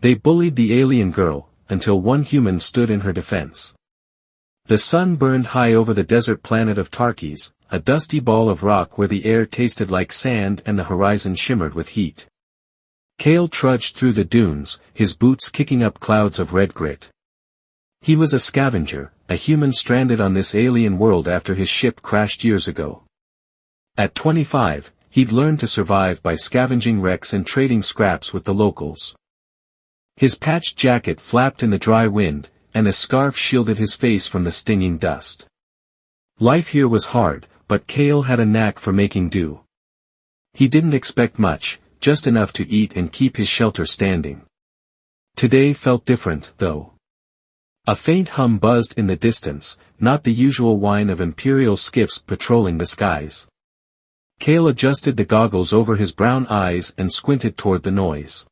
They bullied the alien girl, until one human stood in her defense. The sun burned high over the desert planet of Tarkis, a dusty ball of rock where the air tasted like sand and the horizon shimmered with heat. Kale trudged through the dunes, his boots kicking up clouds of red grit. He was a scavenger, a human stranded on this alien world after his ship crashed years ago. At 25, he'd learned to survive by scavenging wrecks and trading scraps with the locals. His patched jacket flapped in the dry wind, and a scarf shielded his face from the stinging dust. Life here was hard, but Kale had a knack for making do. He didn't expect much, just enough to eat and keep his shelter standing. Today felt different, though. A faint hum buzzed in the distance, not the usual whine of imperial skiffs patrolling the skies. Kale adjusted the goggles over his brown eyes and squinted toward the noise.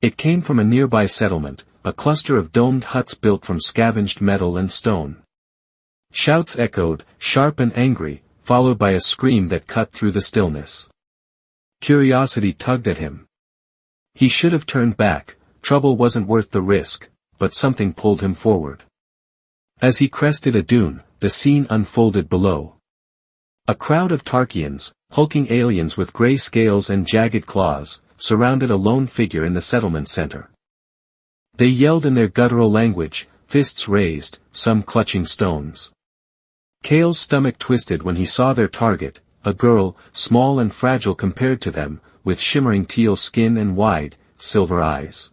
It came from a nearby settlement, a cluster of domed huts built from scavenged metal and stone. Shouts echoed, sharp and angry, followed by a scream that cut through the stillness. Curiosity tugged at him. He should have turned back, trouble wasn't worth the risk, but something pulled him forward. As he crested a dune, the scene unfolded below. A crowd of Tarkians, hulking aliens with gray scales and jagged claws, surrounded a lone figure in the settlement center. They yelled in their guttural language, fists raised, some clutching stones. Kale's stomach twisted when he saw their target, a girl, small and fragile compared to them, with shimmering teal skin and wide, silver eyes.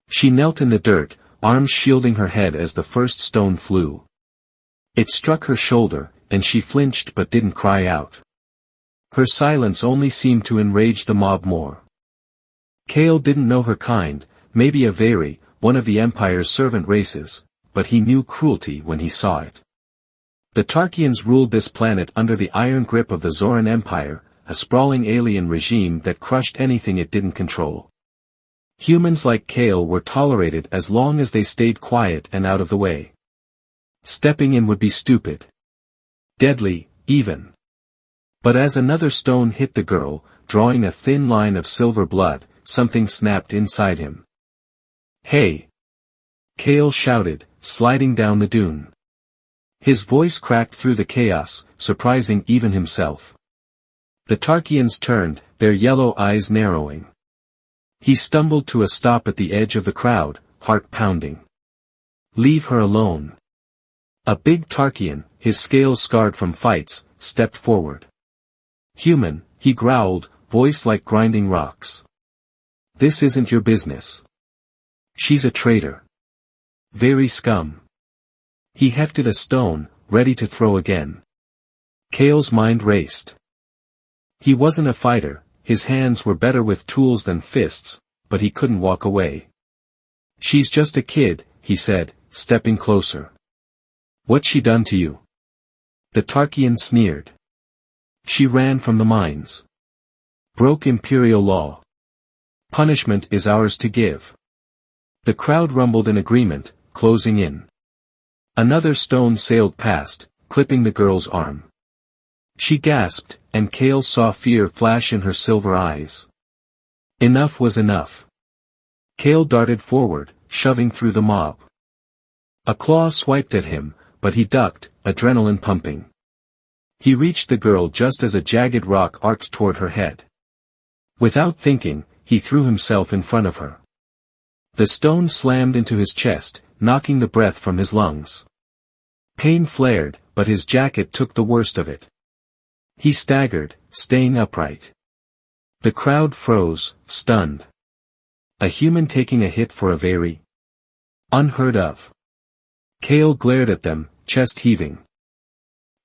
She knelt in the dirt, arms shielding her head as the first stone flew. It struck her shoulder, and she flinched but didn't cry out. Her silence only seemed to enrage the mob more. Kale didn't know her kind, maybe a Vari, one of the Empire's servant races, but he knew cruelty when he saw it. The Tarkians ruled this planet under the iron grip of the Zoran Empire, a sprawling alien regime that crushed anything it didn't control. Humans like Kale were tolerated as long as they stayed quiet and out of the way. Stepping in would be stupid. Deadly, even. But as another stone hit the girl, drawing a thin line of silver blood, something snapped inside him. "Hey!" Kale shouted, sliding down the dune. His voice cracked through the chaos, surprising even himself. The Tarkians turned, their yellow eyes narrowing. He stumbled to a stop at the edge of the crowd, heart pounding. "Leave her alone." A big Tarkian, his scales scarred from fights, stepped forward. "Human," he growled, voice like grinding rocks. "This isn't your business. She's a traitor. Very scum." He hefted a stone, ready to throw again. Kale's mind raced. He wasn't a fighter, his hands were better with tools than fists, but he couldn't walk away. "She's just a kid," he said, stepping closer. "What's she done to you?" The Tarkian sneered. "She ran from the mines. Broke imperial law. Punishment is ours to give." The crowd rumbled in agreement, closing in. Another stone sailed past, clipping the girl's arm. She gasped, and Kale saw fear flash in her silver eyes. Enough was enough. Kale darted forward, shoving through the mob. A claw swiped at him, but he ducked, adrenaline pumping. He reached the girl just as a jagged rock arced toward her head. Without thinking, he threw himself in front of her. The stone slammed into his chest, knocking the breath from his lungs. Pain flared, but his jacket took the worst of it. He staggered, staying upright. The crowd froze, stunned. A human taking a hit for a Vari? Unheard of. Kale glared at them, chest heaving.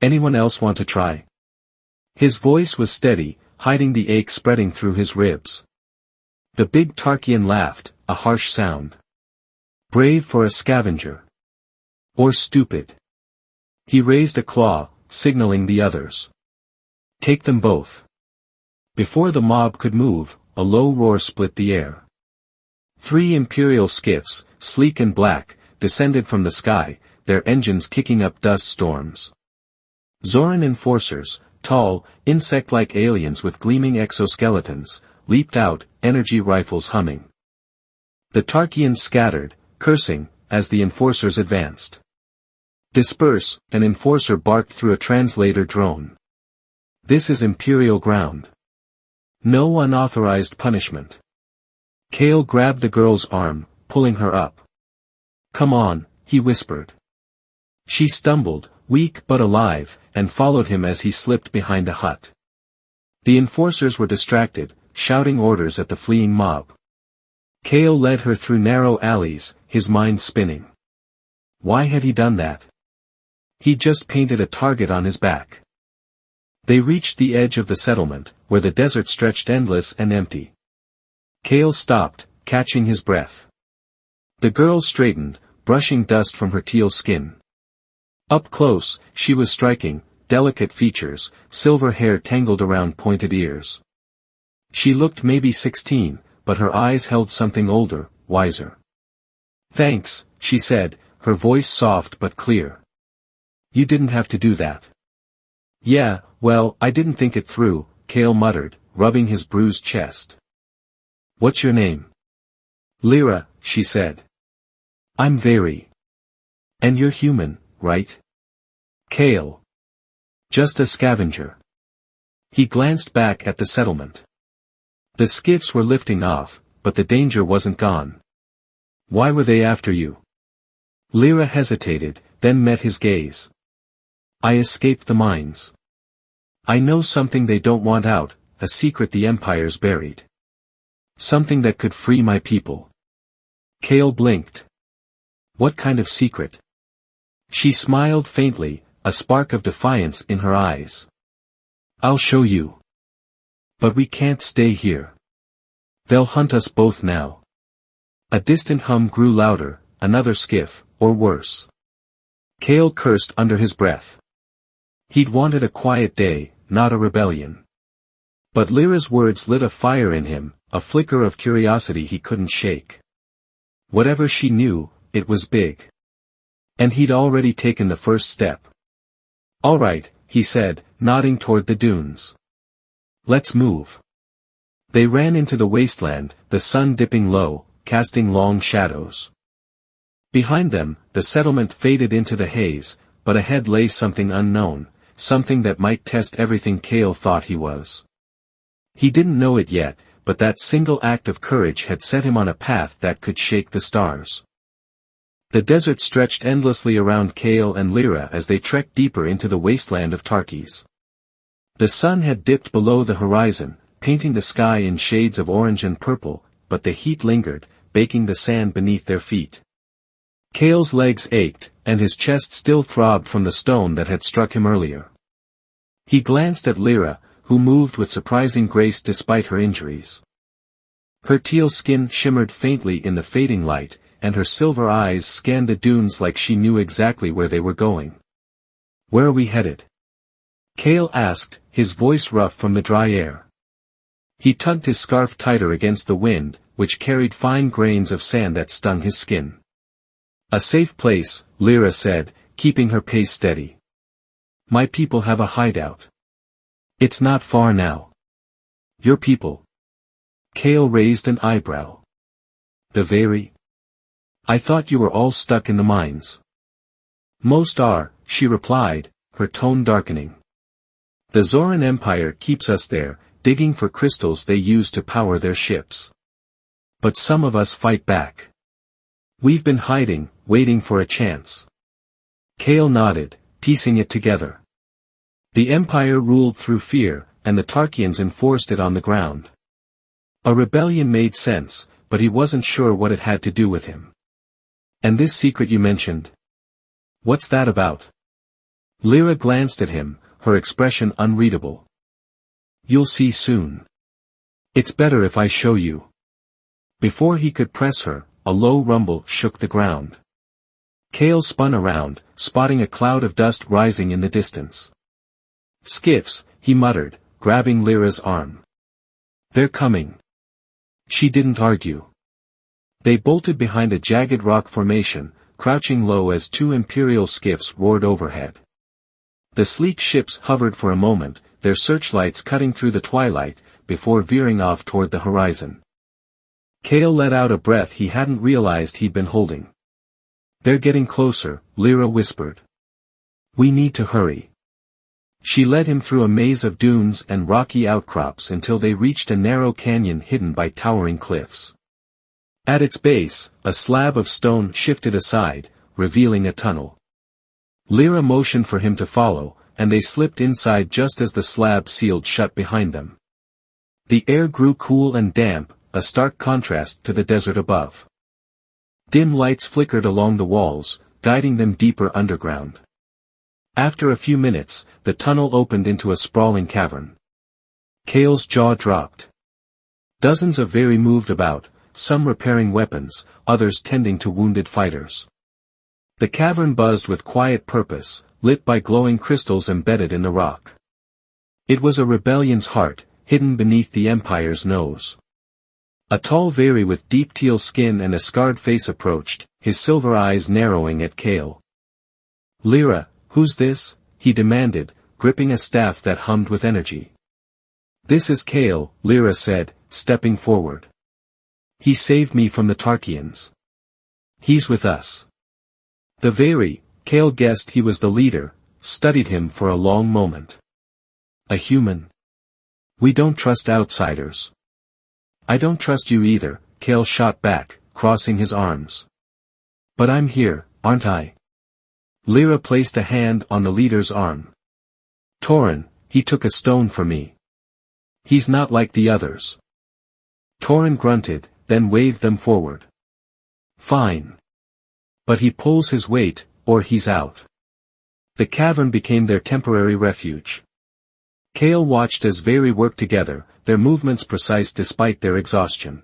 "Anyone else want to try?" His voice was steady, hiding the ache spreading through his ribs. The big Tarkian laughed, a harsh sound. "Brave for a scavenger. Or stupid." He raised a claw, signaling the others. "Take them both." Before the mob could move, a low roar split the air. 3 Imperial skiffs, sleek and black, descended from the sky, their engines kicking up dust storms. Zoran enforcers, tall, insect-like aliens with gleaming exoskeletons, leaped out, energy rifles humming. The Tarkians scattered, cursing, as the enforcers advanced. "Disperse," an enforcer barked through a translator drone. "This is Imperial ground. No unauthorized punishment." Kale grabbed the girl's arm, pulling her up. "Come on," he whispered. She stumbled, weak but alive, and followed him as he slipped behind a hut. The enforcers were distracted, shouting orders at the fleeing mob. Kale led her through narrow alleys, his mind spinning. Why had he done that? He'd just painted a target on his back. They reached the edge of the settlement, where the desert stretched endless and empty. Kale stopped, catching his breath. The girl straightened, brushing dust from her teal skin. Up close, she was striking, delicate features, silver hair tangled around pointed ears. She looked maybe 16, but her eyes held something older, wiser. "Thanks," she said, her voice soft but clear. "You didn't have to do that." "Yeah, well, I didn't think it through," Kale muttered, rubbing his bruised chest. "What's your name?" "Lyra," she said. "I'm Very. And you're human, right?" "Kale. Just a scavenger." He glanced back at the settlement. The skiffs were lifting off, but the danger wasn't gone. "Why were they after you?" Lyra hesitated, then met his gaze. "I escaped the mines. I know something they don't want out, a secret the Empire's buried. Something that could free my people." Kale blinked. "What kind of secret?" She smiled faintly, a spark of defiance in her eyes. "I'll show you. But we can't stay here. They'll hunt us both now." A distant hum grew louder, another skiff, or worse. Kale cursed under his breath. He'd wanted a quiet day, not a rebellion. But Lyra's words lit a fire in him, a flicker of curiosity he couldn't shake. Whatever she knew, it was big. And he'd already taken the first step. "All right," he said, nodding toward the dunes. "Let's move." They ran into the wasteland, the sun dipping low, casting long shadows. Behind them, the settlement faded into the haze, but ahead lay something unknown, something that might test everything Kale thought he was. He didn't know it yet, but that single act of courage had set him on a path that could shake the stars. The desert stretched endlessly around Kale and Lyra as they trekked deeper into the wasteland of Tarkis. The sun had dipped below the horizon, painting the sky in shades of orange and purple, but the heat lingered, baking the sand beneath their feet. Kale's legs ached, and his chest still throbbed from the stone that had struck him earlier. He glanced at Lyra, who moved with surprising grace despite her injuries. Her teal skin shimmered faintly in the fading light, and her silver eyes scanned the dunes like she knew exactly where they were going. "Where are we headed?" Kale asked, his voice rough from the dry air. He tugged his scarf tighter against the wind, which carried fine grains of sand that stung his skin. "A safe place," Lyra said, keeping her pace steady. "My people have a hideout. It's not far now." "Your people?" Kale raised an eyebrow. "The Very? I thought you were all stuck in the mines." "Most are," she replied, her tone darkening. "The Zoran Empire keeps us there, digging for crystals they use to power their ships. But some of us fight back. We've been hiding, waiting for a chance." Kale nodded, piecing it together. The Empire ruled through fear, and the Tarkians enforced it on the ground. A rebellion made sense, but he wasn't sure what it had to do with him. "And this secret you mentioned? What's that about?" Lyra glanced at him, her expression unreadable. "You'll see soon. It's better if I show you." Before he could press her, a low rumble shook the ground. Kale spun around, spotting a cloud of dust rising in the distance. "Skiffs," he muttered, grabbing Lyra's arm. "They're coming." She didn't argue. They bolted behind a jagged rock formation, crouching low as two imperial skiffs roared overhead. The sleek ships hovered for a moment, their searchlights cutting through the twilight, before veering off toward the horizon. Kale let out a breath he hadn't realized he'd been holding. "They're getting closer," Lyra whispered. "We need to hurry." She led him through a maze of dunes and rocky outcrops until they reached a narrow canyon hidden by towering cliffs. At its base, a slab of stone shifted aside, revealing a tunnel. Lyra motioned for him to follow, and they slipped inside just as the slab sealed shut behind them. The air grew cool and damp, a stark contrast to the desert above. Dim lights flickered along the walls, guiding them deeper underground. After a few minutes, the tunnel opened into a sprawling cavern. Kale's jaw dropped. Dozens of Very moved about, some repairing weapons, others tending to wounded fighters. The cavern buzzed with quiet purpose, lit by glowing crystals embedded in the rock. It was a rebellion's heart, hidden beneath the Empire's nose. A tall Very with deep teal skin and a scarred face approached, his silver eyes narrowing at Kale. "Lyra, who's this?" he demanded, gripping a staff that hummed with energy. "This is Kale," Lyra said, stepping forward. "He saved me from the Tarkians. He's with us." The Very, Kale guessed he was the leader, studied him for a long moment. "A human? We don't trust outsiders." "I don't trust you either," Kale shot back, crossing his arms. "But I'm here, aren't I?" Lyra placed a hand on the leader's arm. "Torin, he took a stone for me. He's not like the others." Torin grunted, then waved them forward. "Fine. But he pulls his weight, or he's out." The cavern became their temporary refuge. Kale watched as Very worked together, their movements precise despite their exhaustion.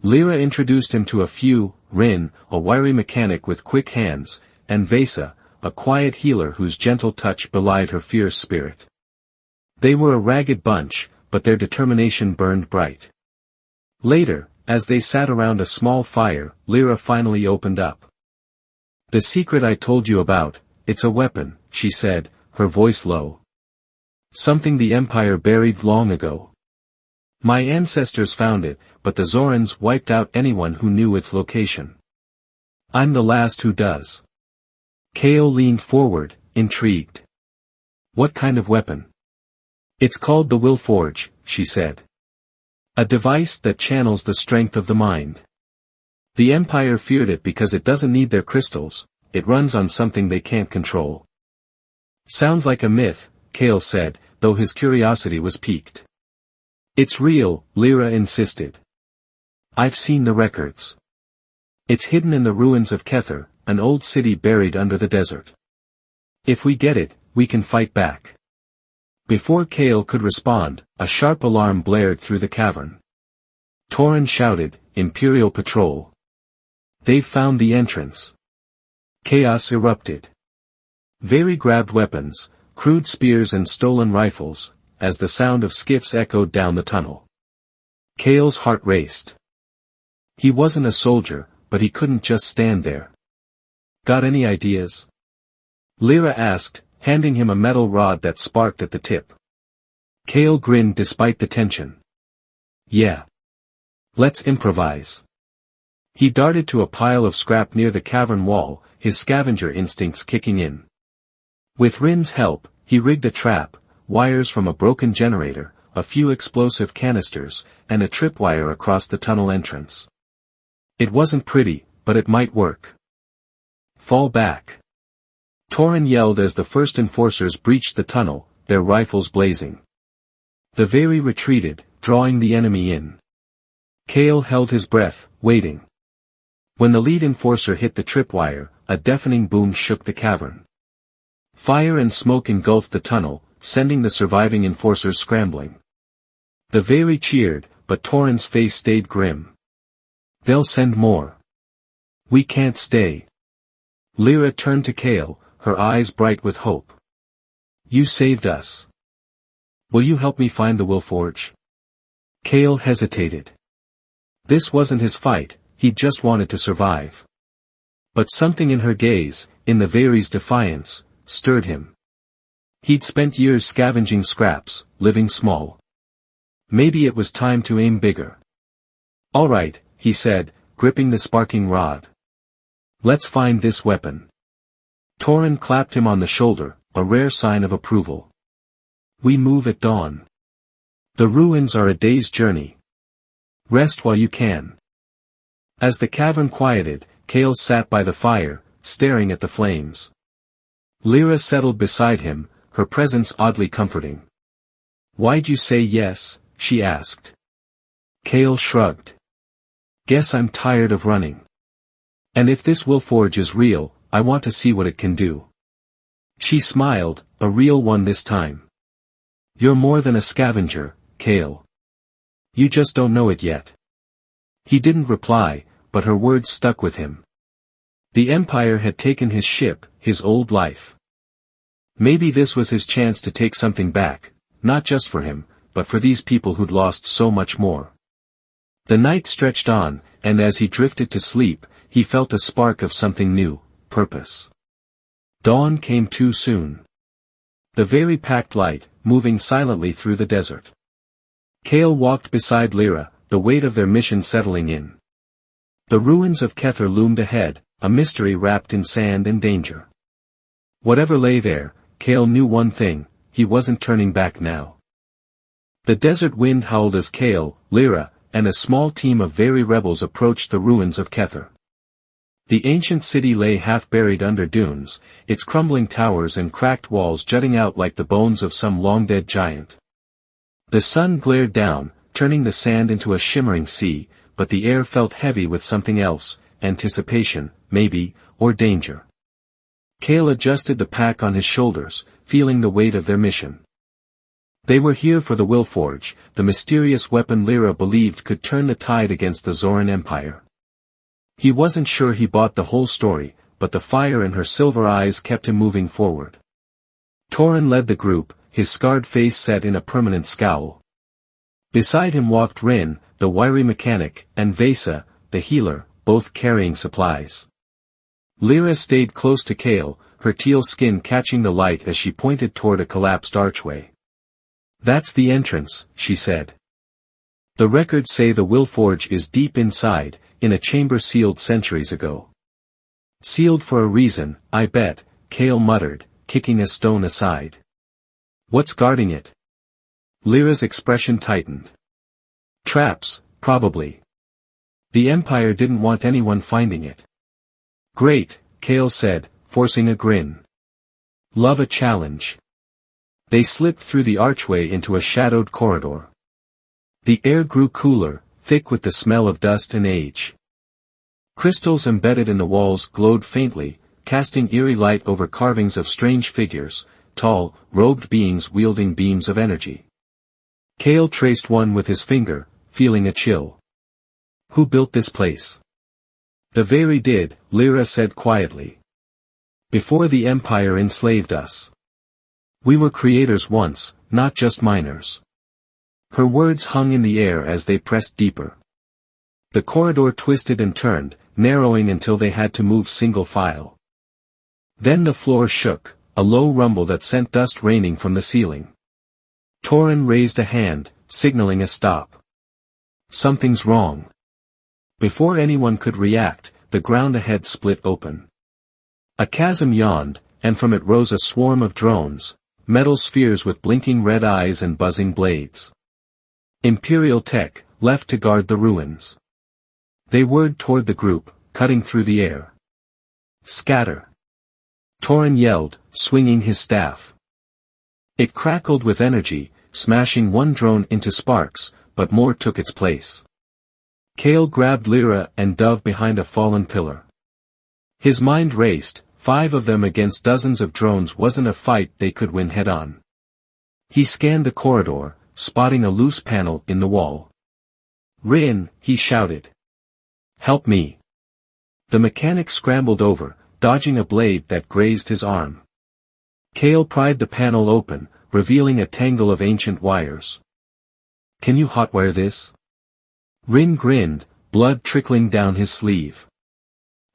Lyra introduced him to a few, Rin, a wiry mechanic with quick hands, and Vesa, a quiet healer whose gentle touch belied her fierce spirit. They were a ragged bunch, but their determination burned bright. Later, as they sat around a small fire, Lyra finally opened up. "The secret I told you about, it's a weapon," she said, her voice low. "Something the Empire buried long ago. My ancestors found it, but the Zorans wiped out anyone who knew its location. I'm the last who does." Kale leaned forward, intrigued. "What kind of weapon?" "It's called the Will Forge," she said. "A device that channels the strength of the mind. The Empire feared it because it doesn't need their crystals, it runs on something they can't control." "Sounds like a myth," Kale said, though his curiosity was piqued. "It's real," Lyra insisted. "I've seen the records. It's hidden in the ruins of Kether, an old city buried under the desert. If we get it, we can fight back." Before Kale could respond, a sharp alarm blared through the cavern. Torin shouted, "Imperial Patrol! They've found the entrance." Chaos erupted. Very grabbed weapons, crude spears and stolen rifles, as the sound of skiffs echoed down the tunnel. Kale's heart raced. He wasn't a soldier, but he couldn't just stand there. "Got any ideas?" Lyra asked, handing him a metal rod that sparked at the tip. Kale grinned despite the tension. "Yeah. Let's improvise." He darted to a pile of scrap near the cavern wall, his scavenger instincts kicking in. With Rin's help, he rigged a trap, wires from a broken generator, a few explosive canisters, and a tripwire across the tunnel entrance. It wasn't pretty, but it might work. "Fall back!" Torin yelled as the first enforcers breached the tunnel, their rifles blazing. The Very retreated, drawing the enemy in. Kale held his breath, waiting. When the lead enforcer hit the tripwire, a deafening boom shook the cavern. Fire and smoke engulfed the tunnel, sending the surviving enforcers scrambling. The Very cheered, but Torin's face stayed grim. "They'll send more. We can't stay." Lyra turned to Kale, her eyes bright with hope. "You saved us. Will you help me find the Will Forge?" Kale hesitated. This wasn't his fight, he just wanted to survive. But something in her gaze, in the Very's defiance, stirred him. He'd spent years scavenging scraps, living small. Maybe it was time to aim bigger. All right, he said, gripping the sparking rod. Let's find this weapon. Torin clapped him on the shoulder, a rare sign of approval. We move at dawn. The ruins are a day's journey. Rest while you can. As the cavern quieted, Kale sat by the fire, staring at the flames. Lyra settled beside him, her presence oddly comforting. Why'd you say yes? She asked. Kale shrugged. Guess I'm tired of running. And if this Willforge is real, I want to see what it can do. She smiled, a real one this time. You're more than a scavenger, Kale. You just don't know it yet. He didn't reply, but her words stuck with him. The Empire had taken his ship, his old life. Maybe this was his chance to take something back, not just for him, but for these people who'd lost so much more. The night stretched on, and as he drifted to sleep, he felt a spark of something new, purpose. Dawn came too soon. The very packed light, moving silently through the desert. Kale walked beside Lyra, the weight of their mission settling in. The ruins of Kether loomed ahead, a mystery wrapped in sand and danger. Whatever lay there, Kale knew one thing, he wasn't turning back now. The desert wind howled as Kale, Lyra, and a small team of very rebels approached the ruins of Kether. The ancient city lay half buried under dunes, its crumbling towers and cracked walls jutting out like the bones of some long-dead giant. The sun glared down, turning the sand into a shimmering sea, but the air felt heavy with something else, anticipation, maybe, or danger. Kale adjusted the pack on his shoulders, feeling the weight of their mission. They were here for the Willforge, the mysterious weapon Lyra believed could turn the tide against the Zoran Empire. He wasn't sure he bought the whole story, but the fire in her silver eyes kept him moving forward. Torin led the group, his scarred face set in a permanent scowl. Beside him walked Rin, the wiry mechanic, and Vesa, the healer, both carrying supplies. Lyra stayed close to Kale, her teal skin catching the light as she pointed toward a collapsed archway. That's the entrance, she said. The records say the Willforge is deep inside, in a chamber sealed centuries ago. Sealed for a reason, I bet, Kale muttered, kicking a stone aside. What's guarding it? Lyra's expression tightened. Traps, probably. The Empire didn't want anyone finding it. Great, Kale said, forcing a grin. Love a challenge. They slipped through the archway into a shadowed corridor. The air grew cooler, thick with the smell of dust and age. Crystals embedded in the walls glowed faintly, casting eerie light over carvings of strange figures, tall, robed beings wielding beams of energy. Kale traced one with his finger, feeling a chill. Who built this place? The very did, Lyra said quietly. Before the Empire enslaved us. We were creators once, not just miners. Her words hung in the air as they pressed deeper. The corridor twisted and turned, narrowing until they had to move single file. Then the floor shook, a low rumble that sent dust raining from the ceiling. Torin raised a hand, signaling a stop. Something's wrong. Before anyone could react, the ground ahead split open. A chasm yawned, and from it rose a swarm of drones, metal spheres with blinking red eyes and buzzing blades. Imperial tech, left to guard the ruins. They whirred toward the group, cutting through the air. Scatter! Torin yelled, swinging his staff. It crackled with energy, smashing one drone into sparks, but more took its place. Kale grabbed Lyra and dove behind a fallen pillar. His mind raced, 5 of them against dozens of drones wasn't a fight they could win head-on. He scanned the corridor, spotting a loose panel in the wall. Rin, he shouted. Help me. The mechanic scrambled over, dodging a blade that grazed his arm. Kale pried the panel open, revealing a tangle of ancient wires. Can you hotwire this? Rin grinned, blood trickling down his sleeve.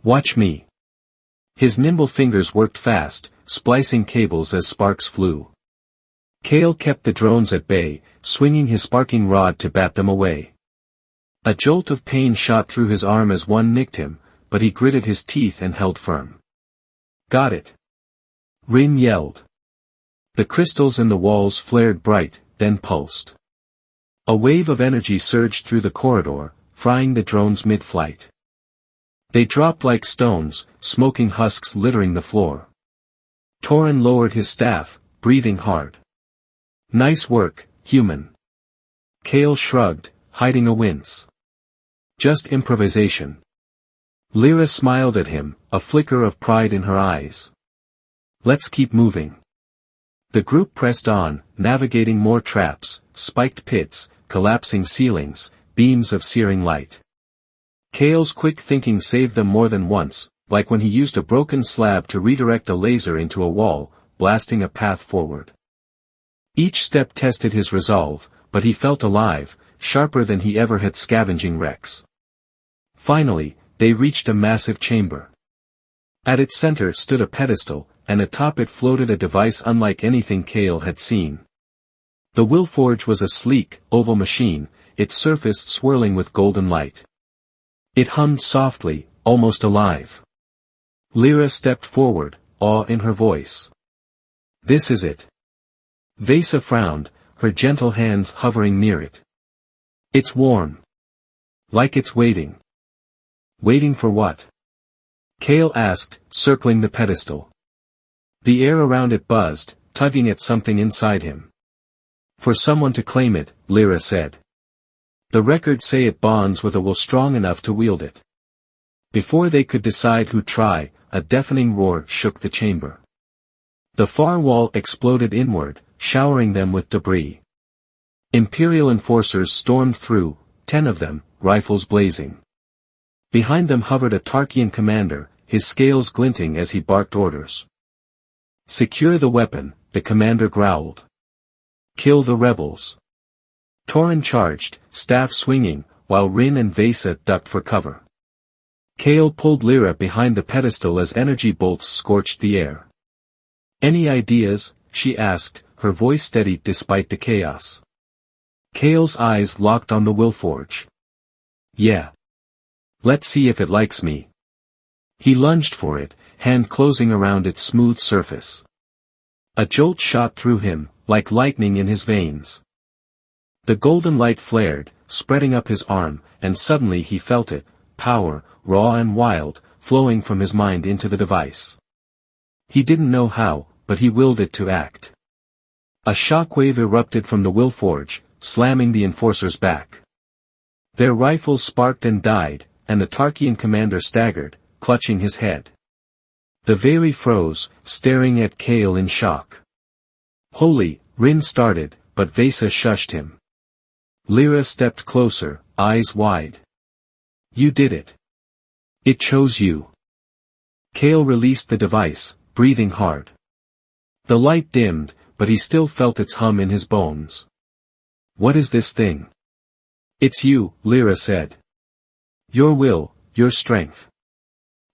Watch me. His nimble fingers worked fast, splicing cables as sparks flew. Kale kept the drones at bay, swinging his sparking rod to bat them away. A jolt of pain shot through his arm as one nicked him, but he gritted his teeth and held firm. Got it! Rin yelled. The crystals in the walls flared bright, then pulsed. A wave of energy surged through the corridor, frying the drones mid-flight. They dropped like stones, smoking husks littering the floor. Torin lowered his staff, breathing hard. Nice work, human. Kale shrugged, hiding a wince. Just improvisation. Lyra smiled at him, a flicker of pride in her eyes. Let's keep moving. The group pressed on, navigating more traps, spiked pits, collapsing ceilings, beams of searing light. Kale's quick thinking saved them more than once, like when he used a broken slab to redirect a laser into a wall, blasting a path forward. Each step tested his resolve, but he felt alive, sharper than he ever had scavenging wrecks. Finally, they reached a massive chamber. At its center stood a pedestal, and atop it floated a device unlike anything Kale had seen. The Willforge was a sleek, oval machine, its surface swirling with golden light. It hummed softly, almost alive. Lyra stepped forward, awe in her voice. This is it. Vesa frowned, her gentle hands hovering near it. It's warm. Like it's waiting. Waiting for what? Kale asked, circling the pedestal. The air around it buzzed, tugging at something inside him. For someone to claim it, Lyra said. The records say it bonds with a will strong enough to wield it. Before they could decide who'd try, a deafening roar shook the chamber. The far wall exploded inward, showering them with debris. Imperial enforcers stormed through, 10 of them, rifles blazing. Behind them hovered a Tarkian commander, his scales glinting as he barked orders. Secure the weapon, the commander growled. Kill the rebels. Torin charged, staff swinging, while Rin and Vesa ducked for cover. Kale pulled Lyra behind the pedestal as energy bolts scorched the air. Any ideas? She asked, her voice steady despite the chaos. Kale's eyes locked on the Willforge. Yeah. Let's see if it likes me. He lunged for it, hand closing around its smooth surface. A jolt shot through him, like lightning in his veins. The golden light flared, spreading up his arm, and suddenly he felt it, power, raw and wild, flowing from his mind into the device. He didn't know how, but he willed it to act. A shockwave erupted from the Willforge, slamming the enforcers back. Their rifles sparked and died, and the Tarkian commander staggered, clutching his head. The Veri froze, staring at Kale in shock. Holy, Rin started, but Vesa shushed him. Lyra stepped closer, eyes wide. You did it. It chose you. Kale released the device, breathing hard. The light dimmed, but he still felt its hum in his bones. What is this thing? It's you, Lyra said. Your will, your strength.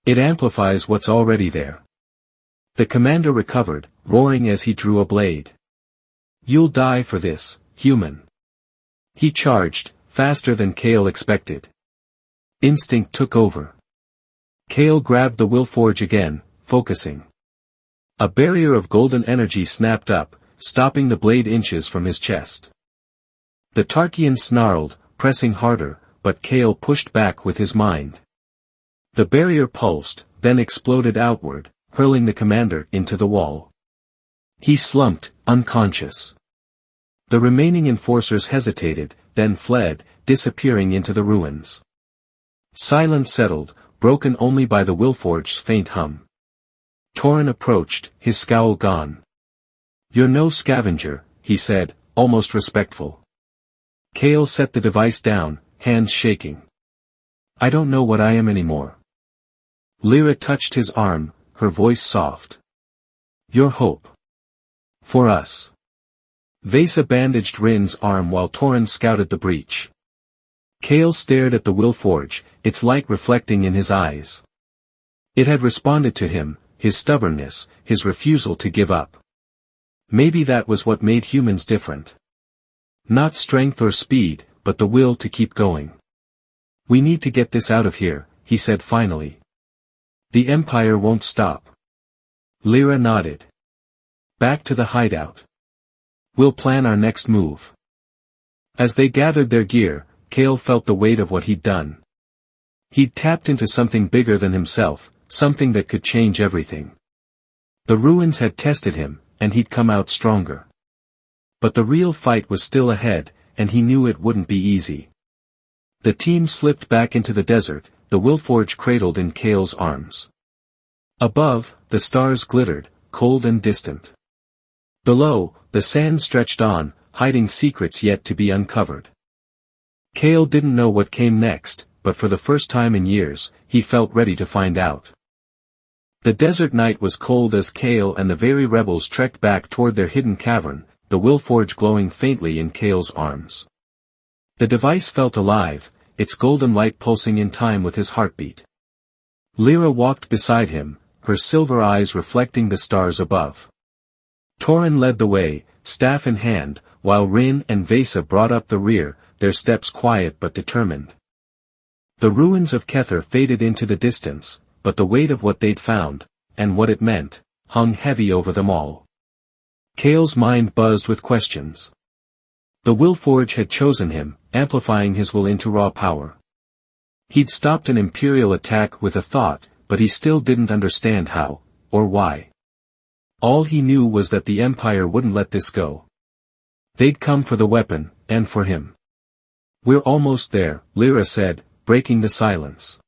It amplifies what's already there. The commander recovered, roaring as he drew a blade. You'll die for this, human. He charged, faster than Kale expected. Instinct took over. Kale grabbed the Willforge again, focusing. A barrier of golden energy snapped up, stopping the blade inches from his chest. The Tarkian snarled, pressing harder, but Kale pushed back with his mind. The barrier pulsed, then exploded outward, hurling the commander into the wall. He slumped, unconscious. The remaining enforcers hesitated, then fled, disappearing into the ruins. Silence settled, broken only by the Willforge's faint hum. Torin approached, his scowl gone. You're no scavenger, he said, almost respectful. Kale set the device down, hands shaking. I don't know what I am anymore. Lyra touched his arm, her voice soft. Your hope. For us. Vesa bandaged Rin's arm while Torin scouted the breach. Kale stared at the Willforge, its light reflecting in his eyes. It had responded to him, his stubbornness, his refusal to give up. Maybe that was what made humans different. Not strength or speed, but the will to keep going. We need to get this out of here, he said finally. The Empire won't stop. Lyra nodded. Back to the hideout. We'll plan our next move. As they gathered their gear, Cale felt the weight of what he'd done. He'd tapped into something bigger than himself, something that could change everything. The ruins had tested him, and he'd come out stronger. But the real fight was still ahead, and he knew it wouldn't be easy. The team slipped back into the desert, the Willforge cradled in Cale's arms. Above, the stars glittered, cold and distant. Below, the sand stretched on, hiding secrets yet to be uncovered. Cale didn't know what came next, but for the first time in years, he felt ready to find out. The desert night was cold as Cale and the very rebels trekked back toward their hidden cavern, the Willforge glowing faintly in Cale's arms. The device felt alive, its golden light pulsing in time with his heartbeat. Lyra walked beside him, her silver eyes reflecting the stars above. Torin led the way, staff in hand, while Rin and Vesa brought up the rear, their steps quiet but determined. The ruins of Kether faded into the distance, but the weight of what they'd found, and what it meant, hung heavy over them all. Cale's mind buzzed with questions. The Willforge had chosen him, amplifying his will into raw power. He'd stopped an Imperial attack with a thought, but he still didn't understand how, or why. All he knew was that the Empire wouldn't let this go. They'd come for the weapon, and for him. We're almost there, Lyra said, breaking the silence.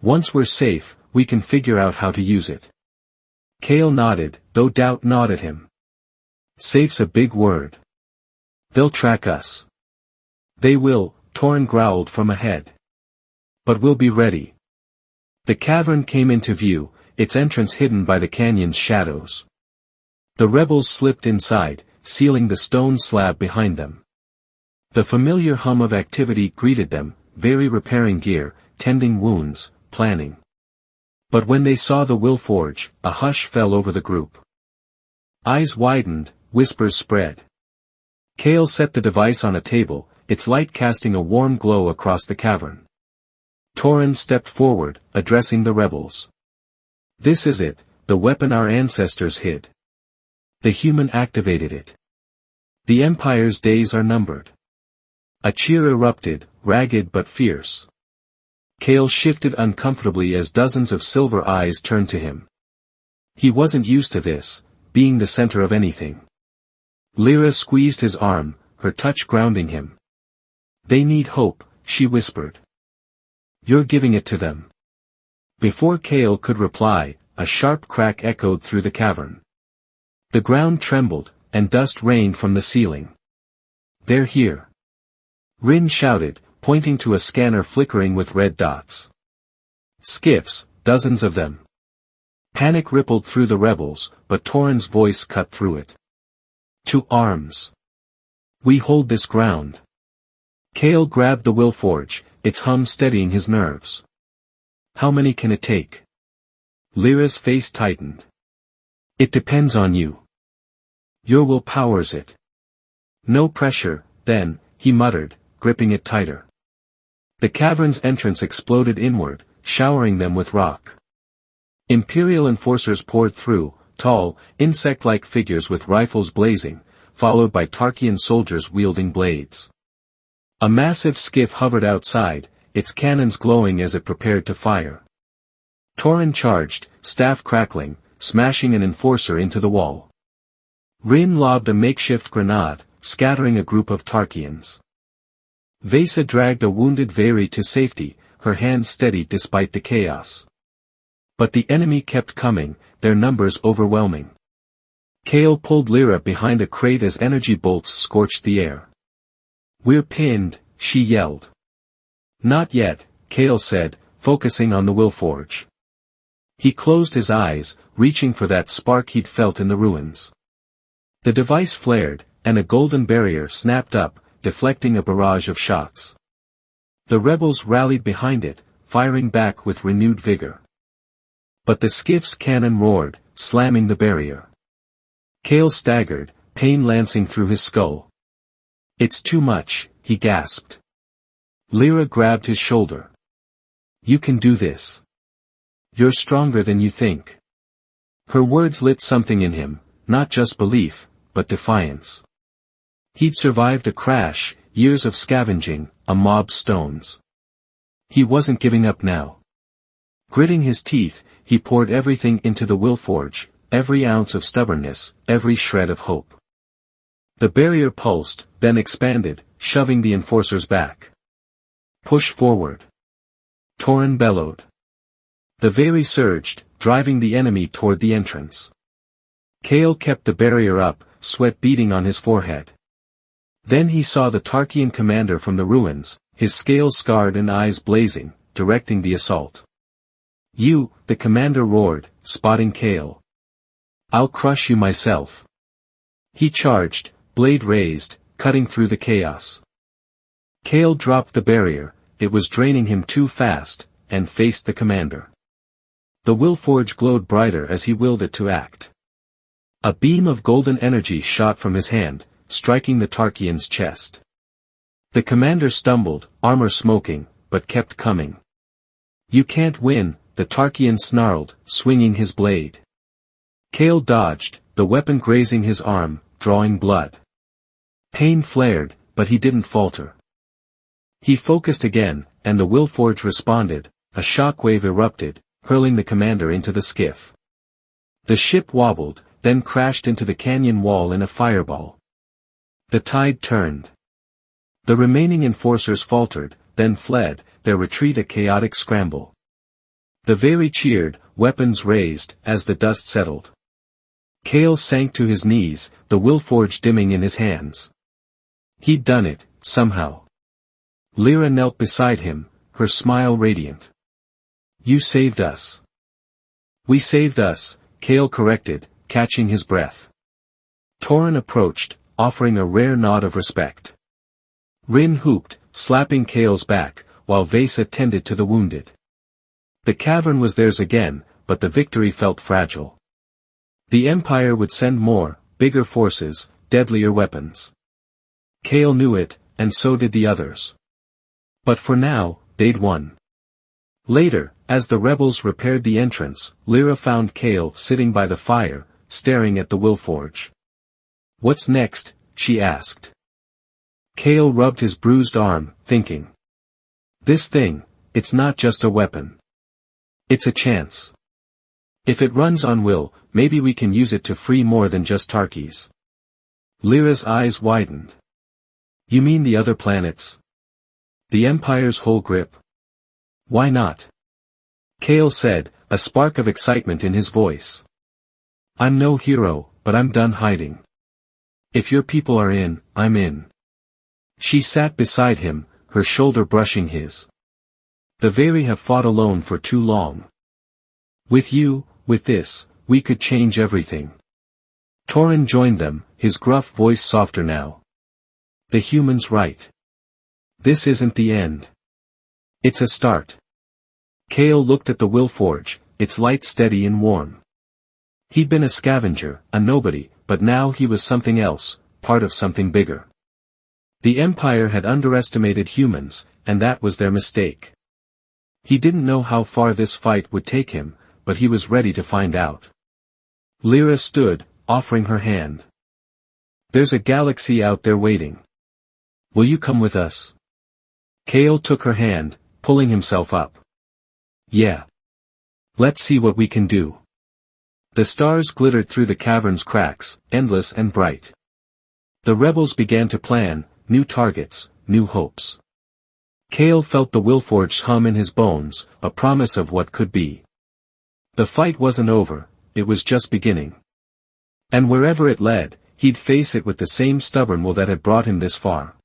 Once we're safe, we can figure out how to use it. Cale nodded, though doubt gnawed at him. Safe's a big word. They'll track us. They will, Torin growled from ahead. But we'll be ready. The cavern came into view, its entrance hidden by the canyon's shadows. The rebels slipped inside, sealing the stone slab behind them. The familiar hum of activity greeted them, very repairing gear, tending wounds, planning. But when they saw the Willforge, a hush fell over the group. Eyes widened, whispers spread. Cale set the device on a table, its light casting a warm glow across the cavern. Torin stepped forward, addressing the rebels. This is it, the weapon our ancestors hid. The human activated it. The Empire's days are numbered. A cheer erupted, ragged but fierce. Cale shifted uncomfortably as dozens of silver eyes turned to him. He wasn't used to this, being the center of anything. Lyra squeezed his arm, her touch grounding him. They need hope, she whispered. You're giving it to them. Before Cale could reply, a sharp crack echoed through the cavern. The ground trembled, and dust rained from the ceiling. They're here. Rin shouted, pointing to a scanner flickering with red dots. Skiffs, dozens of them. Panic rippled through the rebels, but Torin's voice cut through it. To arms. We hold this ground. Cale grabbed the Willforge, its hum steadying his nerves. How many can it take? Lyra's face tightened. It depends on you. Your will powers it. No pressure, then, he muttered, gripping it tighter. The cavern's entrance exploded inward, showering them with rock. Imperial enforcers poured through, tall, insect-like figures with rifles blazing, followed by Tarkian soldiers wielding blades. A massive skiff hovered outside, its cannons glowing as it prepared to fire. Torin charged, staff crackling, smashing an enforcer into the wall. Rin lobbed a makeshift grenade, scattering a group of Tarkians. Vesa dragged a wounded Veri to safety, her hands steady despite the chaos. But the enemy kept coming, their numbers overwhelming. Cale pulled Lyra behind a crate as energy bolts scorched the air. We're pinned, she yelled. Not yet, Cale said, focusing on the Willforge. He closed his eyes, reaching for that spark he'd felt in the ruins. The device flared, and a golden barrier snapped up, deflecting a barrage of shots. The rebels rallied behind it, firing back with renewed vigor. But the skiff's cannon roared, slamming the barrier. Cale staggered, pain lancing through his skull. It's too much, he gasped. Lyra grabbed his shoulder. You can do this. You're stronger than you think. Her words lit something in him, not just belief, but defiance. He'd survived a crash, years of scavenging, a mob's stones. He wasn't giving up now. Gritting his teeth, he poured everything into the willforge, every ounce of stubbornness, every shred of hope. The barrier pulsed, then expanded, shoving the enforcers back. Push forward. Torin bellowed. The Veil surged, driving the enemy toward the entrance. Kale kept the barrier up, sweat beading on his forehead. Then he saw the Tarkian commander from the ruins, his scales scarred and eyes blazing, directing the assault. You, the commander roared, spotting Kale. I'll crush you myself. He charged, blade raised, cutting through the chaos. Kale dropped the barrier, it was draining him too fast, and faced the commander. The willforge glowed brighter as he willed it to act. A beam of golden energy shot from his hand, striking the Tarkian's chest. The commander stumbled, armor smoking, but kept coming. You can't win, the Tarkian snarled, swinging his blade. Kale dodged, the weapon grazing his arm, drawing blood. Pain flared, but he didn't falter. He focused again, and the willforge responded, a shockwave erupted, hurling the commander into the skiff. The ship wobbled, then crashed into the canyon wall in a fireball. The tide turned. The remaining enforcers faltered, then fled, their retreat a chaotic scramble. The Veil cheered, weapons raised, as the dust settled. Kale sank to his knees, the willforge dimming in his hands. He'd done it, somehow. Lyra knelt beside him, her smile radiant. You saved us. We saved us, Kale corrected, catching his breath. Torin approached, offering a rare nod of respect. Rin whooped, slapping Kale's back, while Vesa tended to the wounded. The cavern was theirs again, but the victory felt fragile. The Empire would send more, bigger forces, deadlier weapons. Kale knew it, and so did the others. But for now, they'd won. Later, as the rebels repaired the entrance, Lyra found Kale sitting by the fire, staring at the willforge. What's next? She asked. Kale rubbed his bruised arm, thinking. This thing, it's not just a weapon. It's a chance. If it runs on will, maybe we can use it to free more than just Tarkis. Lyra's eyes widened. You mean the other planets? The Empire's whole grip? Why not? Kale said, a spark of excitement in his voice. I'm no hero, but I'm done hiding. If your people are in, I'm in. She sat beside him, her shoulder brushing his. The Veil have fought alone for too long. With you, with this, we could change everything. Torin joined them, his gruff voice softer now. The human's right. This isn't the end. It's a start. Kale looked at the willforge, its light steady and warm. He'd been a scavenger, a nobody, but now he was something else, part of something bigger. The Empire had underestimated humans, and that was their mistake. He didn't know how far this fight would take him, but he was ready to find out. Lyra stood, offering her hand. There's a galaxy out there waiting. Will you come with us? Kale took her hand, pulling himself up. Yeah. Let's see what we can do. The stars glittered through the cavern's cracks, endless and bright. The rebels began to plan, new targets, new hopes. Kale felt the willforge hum in his bones, a promise of what could be. The fight wasn't over, it was just beginning. And wherever it led, he'd face it with the same stubborn will that had brought him this far.